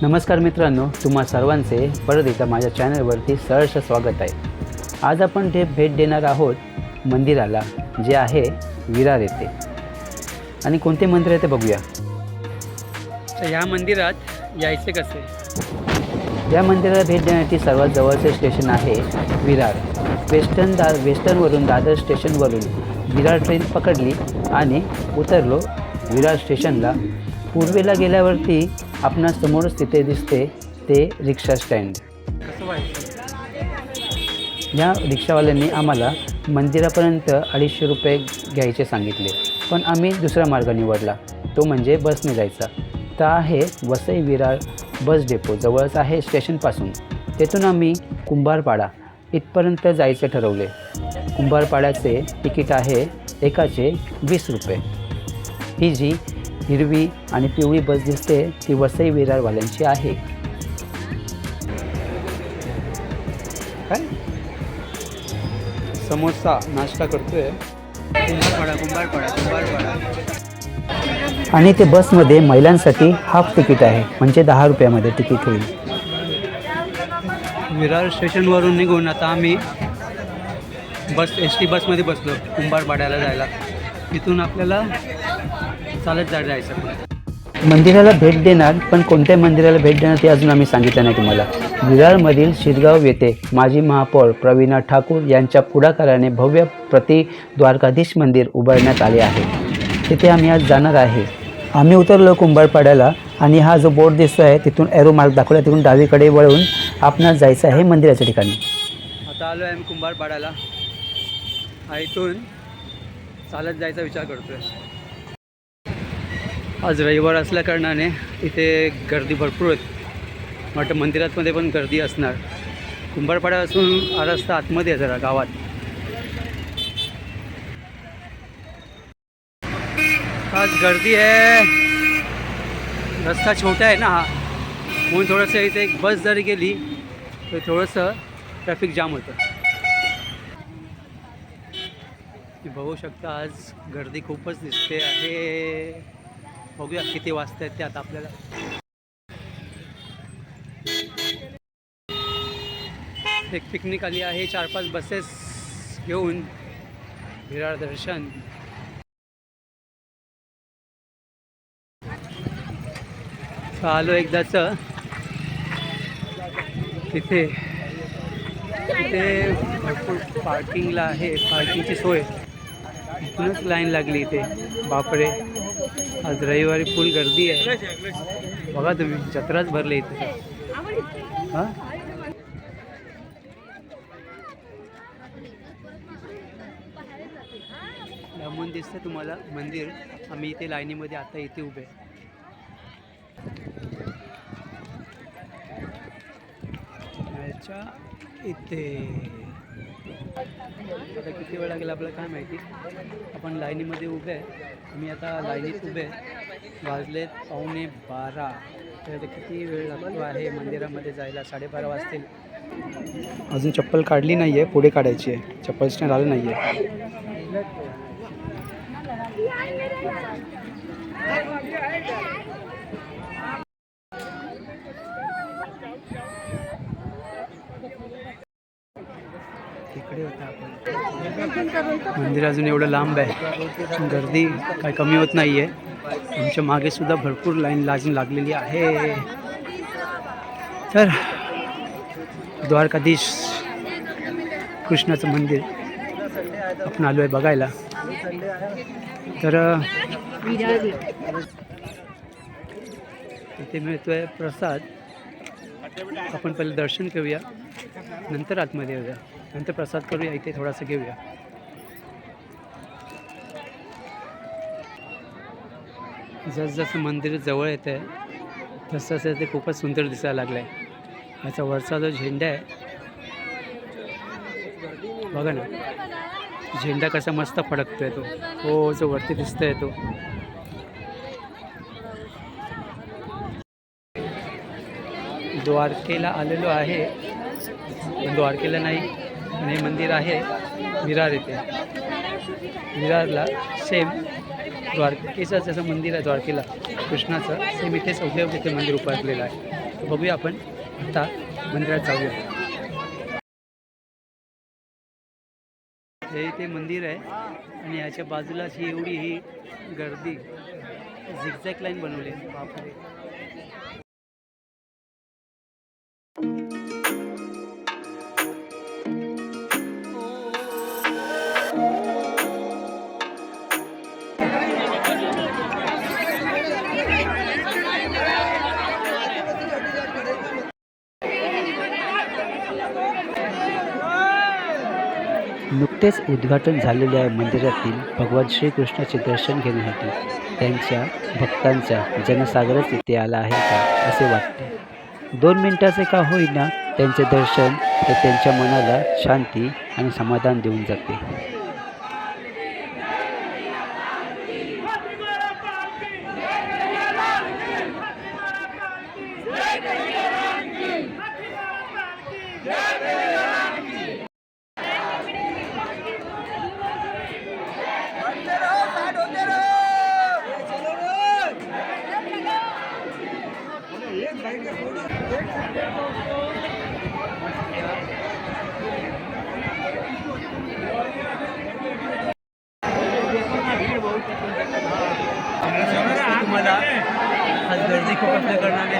नमस्कार मित्रांनो, तुम्हा सर्वांचे परत एकदा माझ्या चॅनलवरती सहर्ष स्वागत आहे। आज आपण भेट देणार आहोत मंदिराला, जे आहे विरार येथे। आणि कोणते मंदिर आहे ते बघूया। तर ह्या मंदिरात यायचे कसे? या मंदिराला भेट देण्यासाठी सर्वात जवळचे स्टेशन आहे विरार। वेस्टर्नवरून दादर स्टेशनवरून विरार ट्रेन पकडली आणि उतरलो विरार स्टेशनला। पूर्वेला गेल्यावरती आपणा समोरच तिथे दिसते ते रिक्षा स्टँड। कसं व्हायचं? या रिक्षावाल्यांनी आम्हाला मंदिरापर्यंत 250 रुपये घ्यायचे सांगितले, पण आम्ही दुसरा मार्ग निवडला, तो म्हणजे बसने जायचा। तर आहे वसई विरार बस डेपो, जवळच आहे स्टेशनपासून। तेथून आम्ही कुंभारपाडा इथपर्यंत जायचे ठरवले। कुंभारपाड्याचे तिकीट आहे एकाचे 20 रुपये। ही जी हिरवी आणि पिवळी बस दिसते ती वसई विरारवाल्यांची आहे। काय समोसा नाश्ता करतोय। कुंभारपाडा आणि ते बसमध्ये महिलांसाठी हाफ तिकीट आहे, म्हणजे 10 रुपयामध्ये तिकीट होईल। विरार स्टेशनवरून निघून आता आम्ही ST बसमध्ये बसलो कुंभारपाड्याला जायला। तिथून आपल्याला चालत जायचं। मंदिराला भेट देणार, पण कोणत्या मंदिराला भेट देणार ते अजून आम्ही सांगितलं नाही तुम्हाला। विरारमधील शिरगाव येथे माजी महापौर प्रवीणा ठाकूर यांच्या पुढाकाराने भव्य द्वारकाधीश मंदिर उभारण्यात आले आहे। तिथे आम्ही आज जाणार आहे। आम्ही उतरलो कुंभारपाड्याला आणि हा जो बोर्ड दिसतो आहे तिथून एरो मार्क दाखवला, तिथून डावीकडे वळून आपणास जायचं आहे मंदिराच्या ठिकाणी। आता आलो आहे आम्ही कुंभारपाड्याला। इथून चालत जायचा विचार करतोय। आज रविवार असल्या कारणाने इथे गर्दी भरपूर होती। वाटतं मंदिरातमध्ये पण गर्दी असणार। कुंभारपाड्यापासून हा रस्ता आतमध्ये आहे जरा गावात। आज गर्दी आहे, रस्ता छोटा आहे ना हा, म्हणून थोडंसं इथे एक बस जरी गेली तर थोडंसं ट्रॅफिक जाम होतं। बघू शकता आज गर्दी खूपच दिसते आहे। बघूया किती वाजता आहेत ते आता आपल्याला। एक पिकनिक आली आहे, 4-5 बसेस घेऊन विरार दर्शन। आलो एकदाच तिथे भरपूर पार्किंगला आहे, पार्किंगची सोय। इथूनच लाईन लागली इथे। बापरे, आज रविवारी फुल गर्दी आहे। बघा तुम्ही, जत्राच भरले इथे। हां, लांबून दिसतं तुम्हाला मंदिर। आम्ही इथे लाईनीमध्ये आता इथे उभे। याच्या इथे आता किती वेळ लागेल आपल्याला काय माहिती। आपण लाईनीमध्ये उभे आहे। आम्ही आता लाईनीत उभे, वाजलेत 11:15। तर किती वेळ लागतो आहे मंदिरामध्ये जायला? 12:30 वाजतील। अजून चप्पल काढली नाही आहे, पुढे काढायची आहे। चप्पल स्टँड आलं नाही आहे। तिकडे होता आपण। मंदिर अजून एवढं लांब आहे, गर्दी काय कमी होत नाही आहे। आमच्या मागे सुद्धा भरपूर लाईन अजून लागलेली आहे। तर द्वारकाधीश कृष्णाचं मंदिर आपण आलो आहे बघायला। तर इथे मिळतोय प्रसाद। आपण पहिले दर्शन करूया, नंतर आतमध्ये येऊया, नंतर प्रसाद करूया। इथे थोडासा घेऊया। जसजसं मंदिर जवळ येतं आहे तसं ते खूपच सुंदर दिसायला लागलं आहे। याचा वरचा जो झेंडा आहे बघा ना, झेंडा कसा मस्त फडकतोय तो जो वरती दिसतोय तो। द्वारकेला आलेलो आहे, पण द्वारकेला नाही। आणि मंदिर आहे विरार येथे। विरारला सेम द्वारकेचं जसं मंदिर आहे द्वारकेला कृष्णाचं, सेम इथेच उभे मंदिर उभारलेलं आहे। बघूया आपण आता मंदिरात जाऊया. हे ते मंदिर आहे आणि याच्या बाजूलाच ही एवढी ही गर्दी झिगझॅग लाईन बनवली आहे. बापरे. नुकतेच उद्घाटन झालेल्या मंदिरातील भगवान श्रीकृष्णाचे दर्शन घेण्यासाठी त्यांच्या भक्तांचा जनसागरच इथे आला आहे का असे वाटते. 2 मिनिटाचे का होईना त्यांचे दर्शन हे त्यांच्या मनाला शांती आणि समाधान देऊन जाते. तुम्हाला आज गर्दी खूप असल्या कारणाने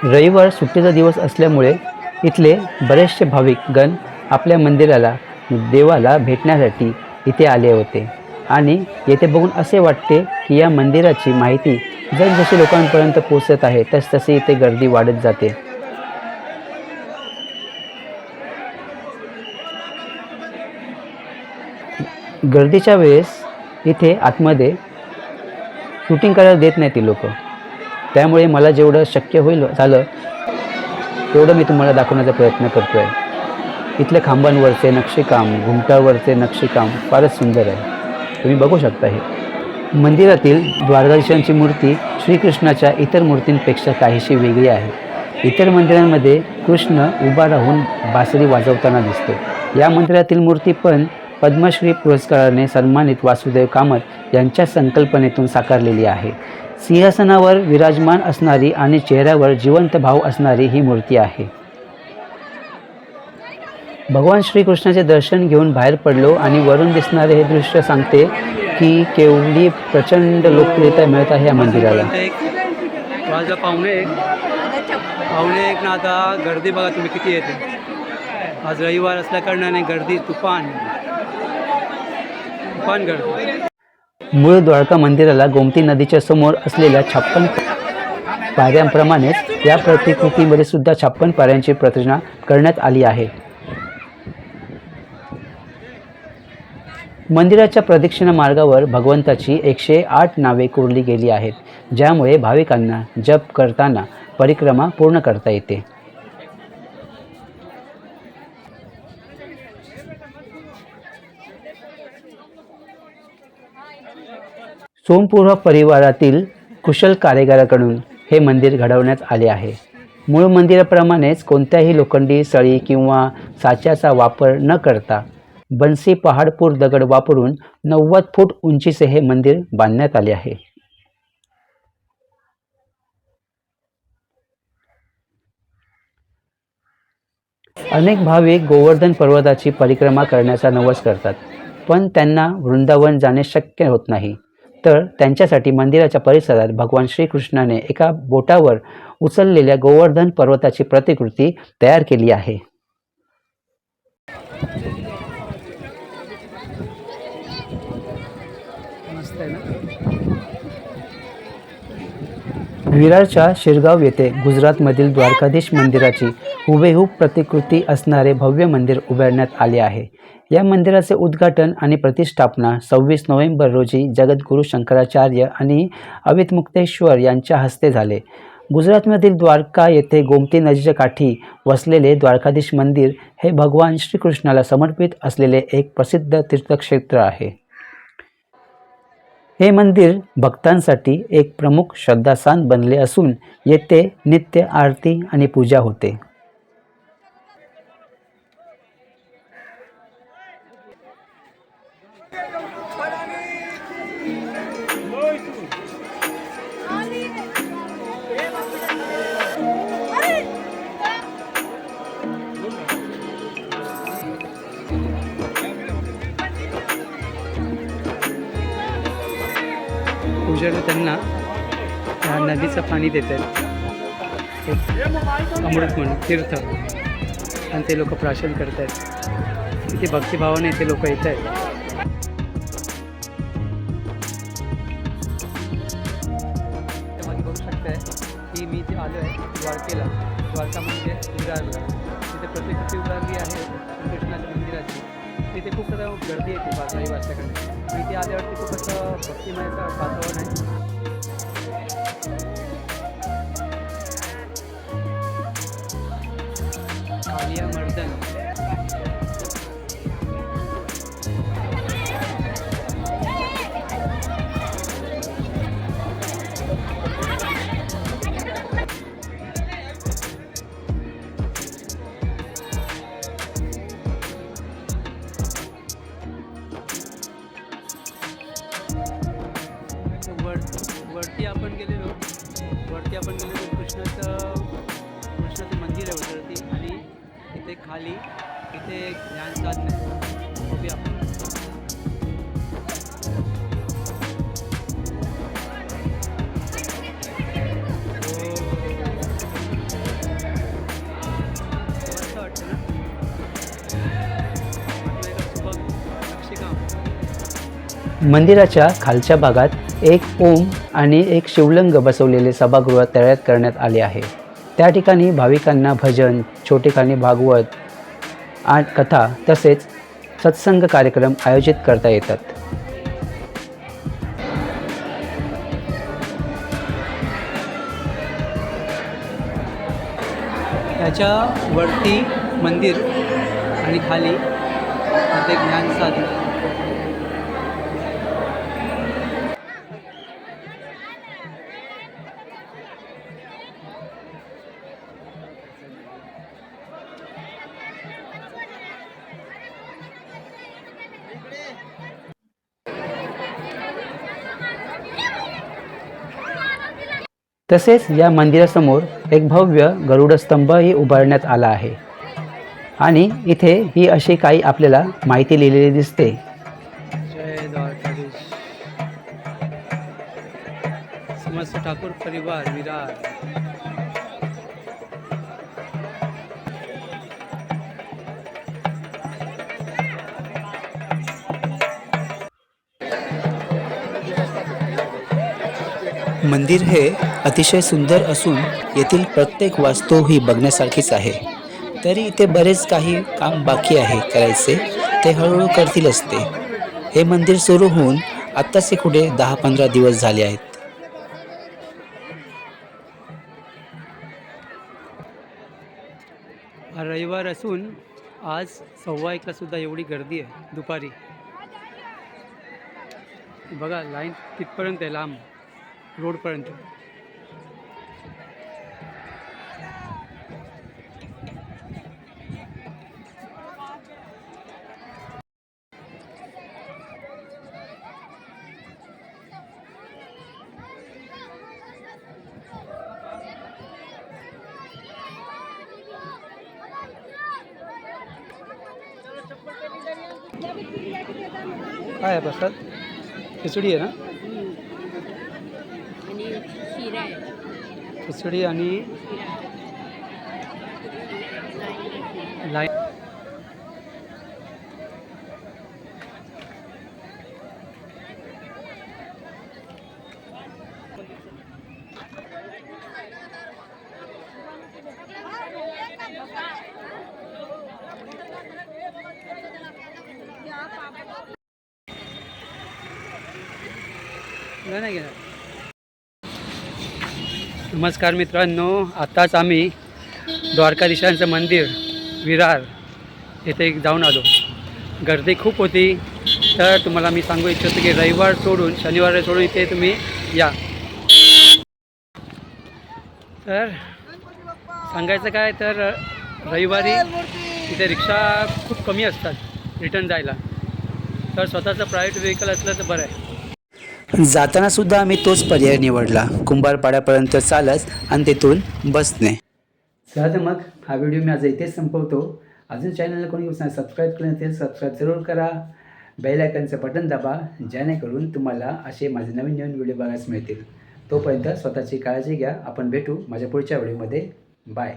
रविवार सुट्टीचा दिवस असल्यामुळे इथले बरेचसे भाविकगण आपल्या मंदिराला देवाला भेटण्यासाठी इथे आले होते आणि येथे बघून असे वाटते की या मंदिराची माहिती जसजशी लोकांपर्यंत पोहोचत आहे तसतशी इथे गर्दी वाढत जाते. गर्दीच्या वेळेस इथे आतमध्ये शूटिंग करायला देत नाही ती लोक. त्यामुळे मला जेवढं शक्य होईल झालं तेवढं मी तुम्हाला दाखवण्याचा प्रयत्न करतो आहे. इथल्या खांबांवरचे नक्षीकाम, घुमटावरचे नक्षीकाम फारच सुंदर आहे. तुम्ही बघू शकता. हे मंदिरातील द्वारकाधीशांची मूर्ती श्रीकृष्णाच्या इतर मूर्तींपेक्षा काहीशी वेगळी आहे. इतर मंदिरांमध्ये कृष्ण उभा राहून बासरी वाजवताना दिसतो. या मंदिरातील मूर्ती पण पद्मश्री पुरस्काराने सन्मानित वासुदेव कामत यांच्या संकल्पनेतून साकारलेली आहे. सिंहासनावर विराजमान असणारी आणि चेहऱ्यावर जिवंत भाव असणारी ही मूर्ती आहे. भगवान श्रीकृष्णाचे दर्शन घेऊन बाहेर पडलो आणि वरून दिसणारे हे दृश्य सांगते की केवढी प्रचंड लोकप्रियता मिळत आहे या मंदिराला. वाजला पावणे एक ना. आता गर्दी बघा तुम्ही किती येते. आज रविवार असल्या कारणाने गर्दी तुफान गर्दी. मूळ द्वारका मंदिराला गोमती नदीच्या समोर असलेल्या 56 पायऱ्यांप्रमाणेच या प्रतिकृतीमध्ये सुद्धा 56 पायऱ्यांची रचना करण्यात आली आहे. मंदिराच्या प्रदक्षिणा मार्गावर भगवंताची 108 नावे कोरली गेली आहेत, ज्यामुळे भाविकांना जप करताना परिक्रमा पूर्ण करता येते. सोमपूर्व परिवारातील कुशल कारागिराकडून हे मंदिर घडवण्यात आले आहे. मूळ मंदिराप्रमाणेच कोणत्याही लोखंडी सळी किंवा साच्याचा वापर न करता बन्सी पहाडपूर दगड वापरून 90 फूट उंचीचे हे मंदिर बांधण्यात आले आहे. अनेक भाविक गोवर्धन पर्वताची परिक्रमा करण्याचा नवस करतात, पण त्यांना वृंदावन जाणे शक्य होत नाही. तर त्यांच्यासाठी मंदिराच्या परिसरात भगवान श्रीकृष्णाने एका बोटावर उचललेल्या गोवर्धन पर्वताची प्रतिकृती तयार केली आहे. मस्त आहे ना. विरारच्या शिरगाव येथे गुजरातमधील द्वारकाधीश मंदिराची हुबेहूब प्रतिकृती असणारे भव्य मंदिर उभारण्यात आले आहे. या मंदिराचे उद्घाटन आणि प्रतिष्ठापना 26 नोव्हेंबर रोजी जगद्गुरू शंकराचार्य आणि अवितमुक्तेश्वर यांच्या हस्ते झाले. गुजरातमधील द्वारका येथे गोमती नदीच्या काठी वसलेले द्वारकाधीश मंदिर हे भगवान श्रीकृष्णाला समर्पित असलेले एक प्रसिद्ध तीर्थक्षेत्र आहे. हे मंदिर भक्तांसाठी एक प्रमुख श्रद्धास्थान बनले असून येथे नित्य आरती आणि पूजा होते. त्यांना नदीचं पाणी देत आहेत, अमृत म्हणून तीर्थ, आणि ते लोक प्राशन करत आहेत. किती भक्तिभावाने ते लोक येत आहेत. त्यामध्ये बघू शकताय की मी इथे आलो आहे द्वारकेला. द्वारका म्हणजे विरारला. तिथे प्रतिकृती उभारली आहे श्रीकृष्णाच्या मंदिराची. तिथे खूप सारा गर्दी आहे, खूप आजही वाचल्याकडे. इथे आल्यावरती खूप असं भक्तिमयाचं वातावरण आहे. कालिया मर्दन. वरती आपण गेलेलो कृष्णाचं मंदिर आहे वरती, आणि इथे खाली इथे ज्ञान साधना आहे. बघूया आपण. मस्त वाटतं ना. मंदिराच्या खालच्या भागात एक ओम आणि एक शिवलिंग बसवलेले सभागृह तयार करण्यात आले आहे. त्या ठिकाणी भाविकांना भजन, छोटे खाणी भागवत आणि कथा तसेच सत्संग कार्यक्रम आयोजित करता येतात. त्याच्या वरती मंदिर आणि खाली ते ज्ञान साधना. तसेच या मंदिरासमोर एक भव्य गरुडस्तंभही उभारण्यात आला आहे आणि इथे ही अशी काही आपल्याला माहिती लिहिलेली दिसते. जय द्वारकाधीश. समस्त ठाकूर परिवार विरार. मंदिर हे अतिशय सुंदर असून येथील प्रत्येक वास्तू ही बघण्यासारखीच आहे. तरी इथे बरेच काही काम बाकी आहे करायचे, ते हळूहळू करतील असते. हे मंदिर सुरू होऊन आत्ताचे कुठे 10-15 दिवस झाले आहेत. हा रविवार असून आज 1:15ला सुद्धा एवढी गर्दी आहे दुपारी. बघा लाईन तिथपर्यंत आहे, लांब रोडपर्यंत. काय आहे प्रसाद? खिचडी आहे ना? खिचडी आणि लाईन. नाही घेणार. नमस्कार मित्रांनो, आताच आम्ही द्वारकाधीशांचं मंदिर विरार येथे जाऊन आलो. गर्दी खूप होती, तर तुम्हाला मी सांगू इच्छितो की रविवार सोडून शनिवार सोडून इथे तुम्ही या. तर सांगायचं काय तर रविवारी इथे रिक्षा खूप कमी असतात रिटर्न जायला, तर स्वतःचं प्रायव्हेट व्हेकल असलं तर बरं आहे. जाताना सुद्धा आम्ही तोच पर्याय निवडला, कुंभारपाड्यापर्यंत चालत आणि तिथून बसने. चला तर मग हा व्हिडिओ मी आज इथेच संपवतो. अजून चॅनलला कोणी सबस्क्राईब केलं नसेल सबस्क्राईब जरूर करा. बेल आयकनचं बटन दाबा, जेणेकरून तुम्हाला असे माझे नवीन नवीन व्हिडिओ बघायला मिळतील. तोपर्यंत स्वतःची काळजी घ्या. आपण भेटू माझ्या पुढच्या व्हिडिओमध्ये. बाय.